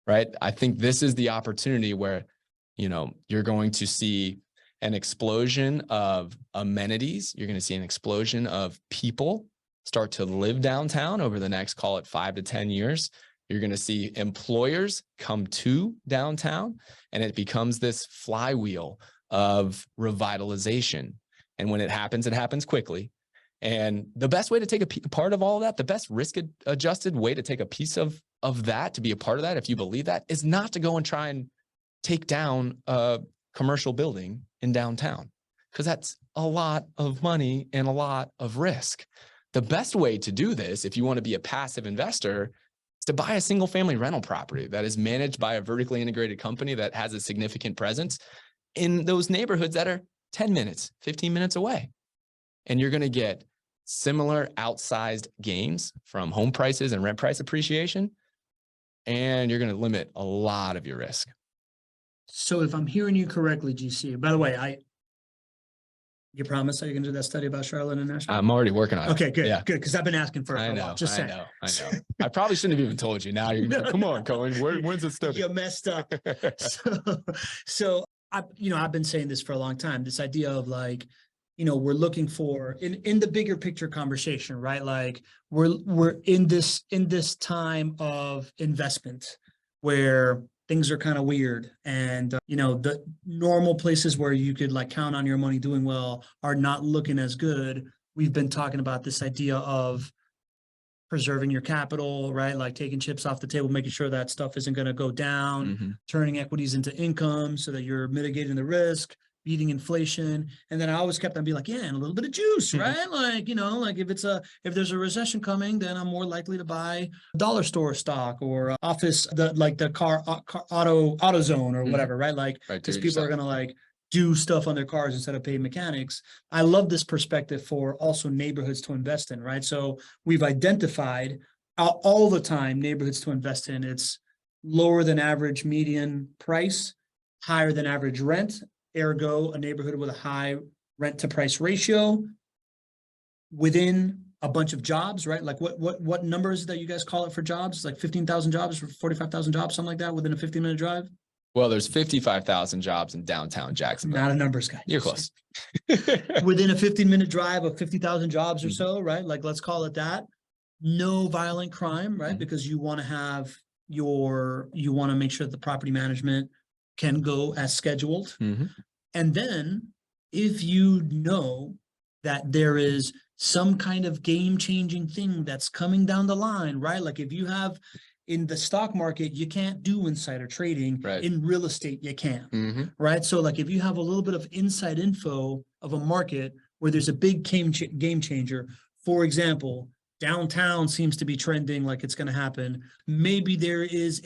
right? I think this is the opportunity where, you're going to see an explosion of amenities. You're going to see an explosion of people start to live downtown over the next, call it 5 to 10 years. You're going to see employers come to downtown, and it becomes this flywheel of revitalization. And when it happens quickly. And the best way to take a part of all of that, the best risk-adjusted way to take a piece of that, to be a part of that, if you believe that, is not to go and try and take down a commercial building in downtown, because that's a lot of money and a lot of risk. The best way to do this, if you want to be a passive investor, to buy a single family rental property that is managed by a vertically integrated company that has a significant presence in those neighborhoods that are 10 minutes, 15 minutes away. And you're going to get similar outsized gains from home prices and rent price appreciation. And you're going to limit a lot of your risk. So if I'm hearing you correctly, GC, by the way, you promise that you're going to do that study about Charlotte and Nashville? I'm already working on it. Okay, good, yeah. Good. Because I've been asking for a while. Just saying. I know. I probably shouldn't have even told you. Now you're going to come on, Cohen. When's the study? You messed up. So I've been saying this for a long time. This idea of we're looking for in the bigger picture conversation, right? Like we're in this time of investment where things are kind of weird, and the normal places where you could like count on your money doing well are not looking as good. We've been talking about this idea of preserving your capital, right? Like taking chips off the table, making sure that stuff isn't going to go down, turning equities into income so that you're mitigating the risk, beating inflation. And then I always kept on being like, yeah, and a little bit of juice, right? Like, like if there's a recession coming, then I'm more likely to buy dollar store stock or office, the car auto zone or whatever, right? Like, because people are going to like do stuff on their cars instead of pay mechanics. I love this perspective for also neighborhoods to invest in, right? So we've identified all the time neighborhoods to invest in. It's lower than average median price, higher than average rent, ergo a neighborhood with a high rent to price ratio, within a bunch of jobs, right? Like what numbers that you guys call it for jobs? Like 15,000 jobs or 45,000 jobs, something like that, within a 15-minute drive? Well, there's 55,000 jobs in downtown Jacksonville. Not a numbers guy. You're close. Within a 15-minute drive of 50,000 jobs or so, right? Like, let's call it that. No violent crime, right? Because you want to make sure that the property management can go as scheduled. And then if you know that there is some kind of game-changing thing that's coming down the line, right? Like if you have, in the stock market, you can't do insider trading. Right. In real estate, you can, right? So like if you have a little bit of inside info of a market where there's a big game changer, for example, downtown seems to be trending like it's going to happen. Maybe there is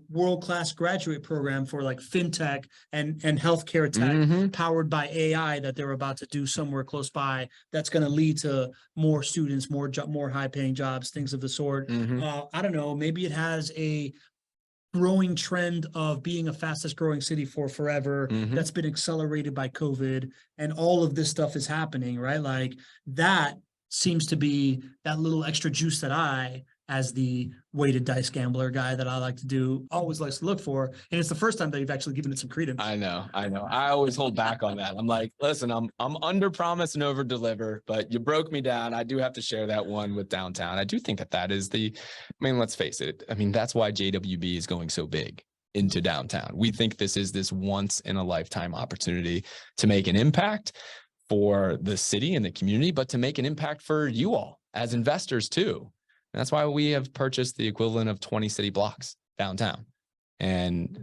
world-class graduate program for like fintech and healthcare tech powered by AI that they're about to do somewhere close by. That's going to lead to more students, more high-paying jobs, things of the sort. Maybe it has a growing trend of being a fastest growing city for forever. That's been accelerated by COVID, and all of this stuff is happening, right? Like that seems to be that little extra juice that I, as the weighted dice gambler guy that I like to do, always likes to look for. And it's the first time that you've actually given it some credence. I know. I always hold back on that. I'm like, listen, I'm under promise and over deliver, but you broke me down. I do have to share that one with downtown. I do think that is let's face it. I mean, that's why JWB is going so big into downtown. We think this is this once in a lifetime opportunity to make an impact for the city and the community, but to make an impact for you all as investors too. And that's why we have purchased the equivalent of 20 city blocks downtown. And,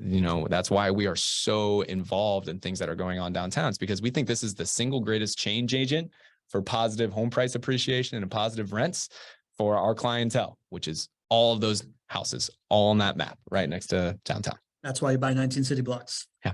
that's why we are so involved in things that are going on downtown. It's because we think this is the single greatest change agent for positive home price appreciation and positive rents for our clientele, which is all of those houses all on that map right next to downtown. That's why you buy 19 city blocks. Yeah.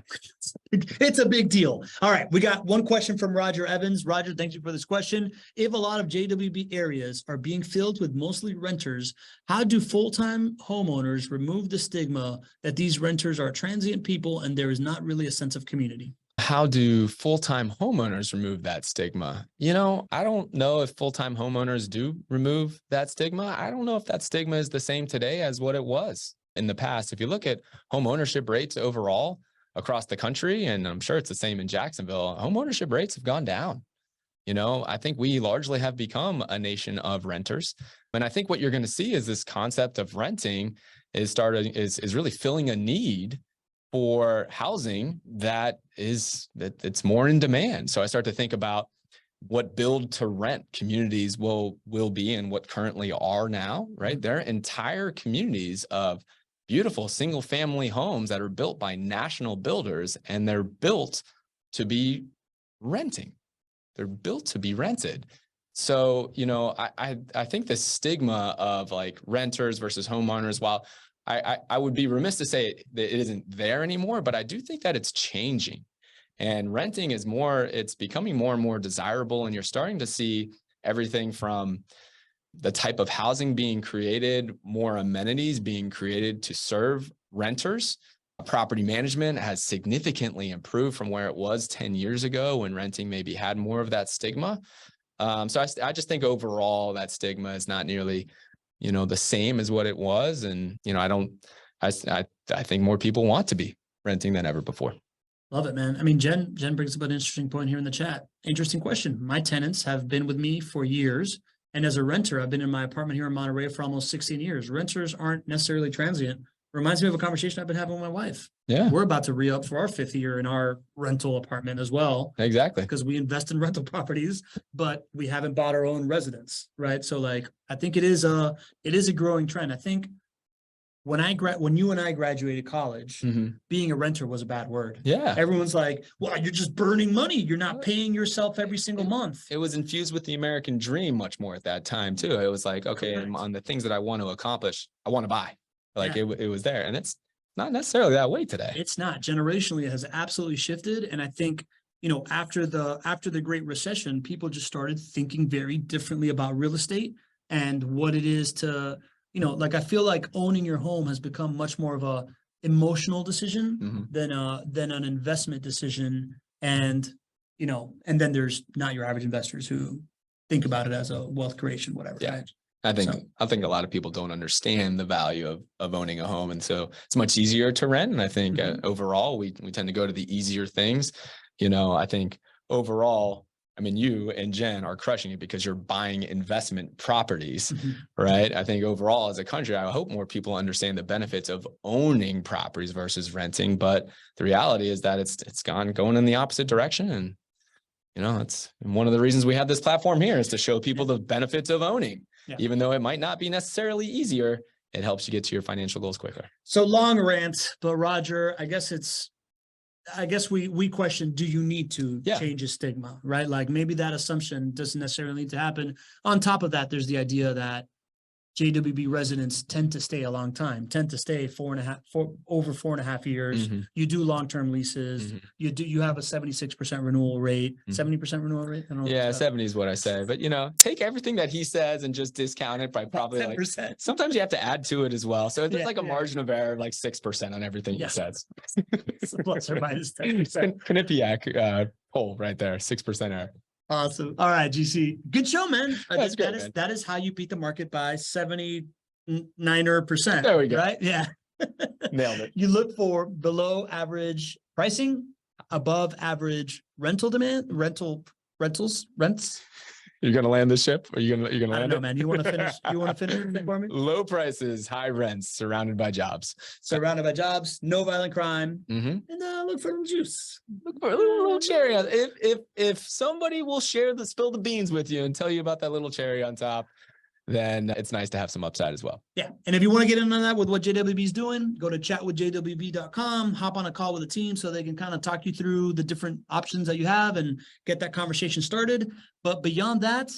It's a big deal. All right. We got one question from Roger Evans. Roger, thank you for this question. If a lot of JWB areas are being filled with mostly renters, how do full-time homeowners remove the stigma that these renters are transient people and there is not really a sense of community? How do full-time homeowners remove that stigma? I don't know if full-time homeowners do remove that stigma. I don't know if that stigma is the same today as what it was in the past. If you look at home ownership rates overall across the country, and I'm sure it's the same in Jacksonville, home ownership rates have gone down. I think we largely have become a nation of renters. And I think what you're going to see is this concept of renting is really filling a need for housing it's more in demand. So I start to think about what build to rent communities will be and what currently are now, right? There are entire communities of beautiful single family homes that are built by national builders, and they're built to be renting. They're built to be rented. So, I think the stigma of like renters versus homeowners, while I would be remiss to say that it isn't there anymore, but I do think that it's changing. And renting it's becoming more and more desirable. And you're starting to see everything from the type of housing being created, more amenities being created to serve renters. Property management has significantly improved from where it was 10 years ago when renting maybe had more of that stigma. So I just think overall that stigma is not nearly, the same as what it was. And, I think more people want to be renting than ever before. Love it, man. I mean, Jen brings up an interesting point here in the chat. Interesting question. My tenants have been with me for years. And as a renter, I've been in my apartment here in Monterey for almost 16 years. Renters aren't necessarily transient. Reminds me of a conversation I've been having with my wife. Yeah, We're about to re-up for our 5th year in our rental apartment as well, exactly. because we invest in rental properties, but we haven't bought our own residence, right? So like, I think it is a growing trend. I think when you and I graduated college, being a renter was a bad word. Yeah. Everyone's like, well, you're just burning money. You're not paying yourself every single month. It was infused with the American dream much more at that time too. It was like, okay, and on the things that I want to accomplish, I want to buy. Like it was there. And it's not necessarily that way today. It's not. Generationally, it has absolutely shifted. And I think, you know, after the Great Recession, people just started thinking very differently about real estate and what it is to, you know, like I feel like owning your home has become much more of a emotional decision than an investment decision. And, you know, and then there's not your average investors who think about it as a wealth creation, whatever. Yeah. Right? I think a lot of people don't understand the value of owning a home. And so it's much easier to rent. And I think overall, we tend to go to the easier things. You know, I think overall, I mean, you and Jen are crushing it because you're buying investment properties, right? I think overall as a country, I hope more people understand the benefits of owning properties versus renting. But the reality is that it's going in the opposite direction. And, you know, it's one of the reasons we have this platform here is to show people the benefits of owning. Yeah. Even though it might not be necessarily easier, it helps you get to your financial goals quicker. So long rant, but Roger, I guess we question, do you need to change a stigma, right? Like maybe that assumption doesn't necessarily need to happen. On top of that, there's the idea that JWB residents tend to stay a long time, tend to stay over 4.5 years. You do long-term leases. You have a 76% renewal rate, 70% renewal rate. I don't know. Yeah, 70 is what I say. But, you know, take everything that he says and just discount it by probably 10%. Like, sometimes you have to add to it as well. So it's like a margin of error of like 6% on everything he says. Plus or minus 10%. Quinnipiac poll right there, 6% error. Awesome. All right, GC. Good show, man. That's great, man. That is how you beat the market by 79%. There we go. Right? Yeah. Nailed it. You look for below average pricing, above average rental demand, rents. You're gonna land this ship, or you're gonna land I don't know, man. You want to finish? It for me? Low prices, high rents, surrounded by jobs. Surrounded by jobs, no violent crime, and look for a little juice. Look for a little cherry. If somebody will spill the beans with you and tell you about that little cherry on top, then it's nice to have some upside as well. Yeah. And if you want to get in on that with what JWB is doing, go to chatwithjwb.com, hop on a call with the team so they can kind of talk you through the different options that you have and get that conversation started. But beyond that,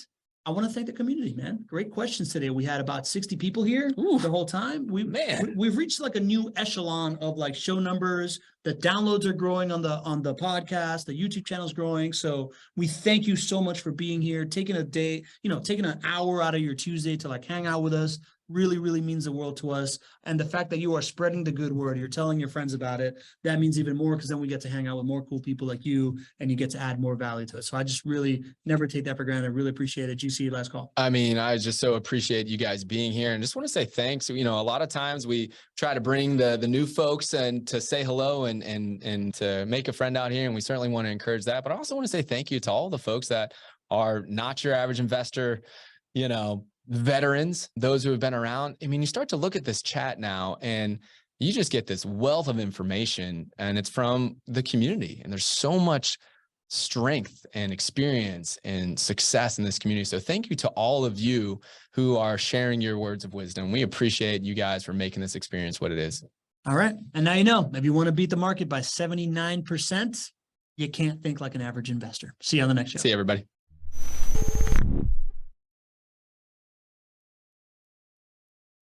I want to thank the community, man. Great questions today. We had about 60 people here the whole time. We've reached like a new echelon of like show numbers. The downloads are growing on the podcast. The YouTube channel is growing. So we thank you so much for being here, taking a day, taking an hour out of your Tuesday to like hang out with us. Really, really means the world to us. And the fact that you are spreading the good word, you're telling your friends about it, that means even more because then we get to hang out with more cool people like you and you get to add more value to it. So I just really never take that for granted. I really appreciate it. GC, last call. I mean, I just so appreciate you guys being here and just want to say thanks. You know, a lot of times we try to bring the new folks and to say hello and to make a friend out here. And we certainly want to encourage that. But I also want to say thank you to all the folks that are not your average investor, veterans, those who have been around. I mean, you start to look at this chat now and you just get this wealth of information and it's from the community. And there's so much strength and experience and success in this community. So thank you to all of you who are sharing your words of wisdom. We appreciate you guys for making this experience what it is. All right. And now you know, if you want to beat the market by 79%, you can't think like an average investor. See you on the next show. See you, everybody.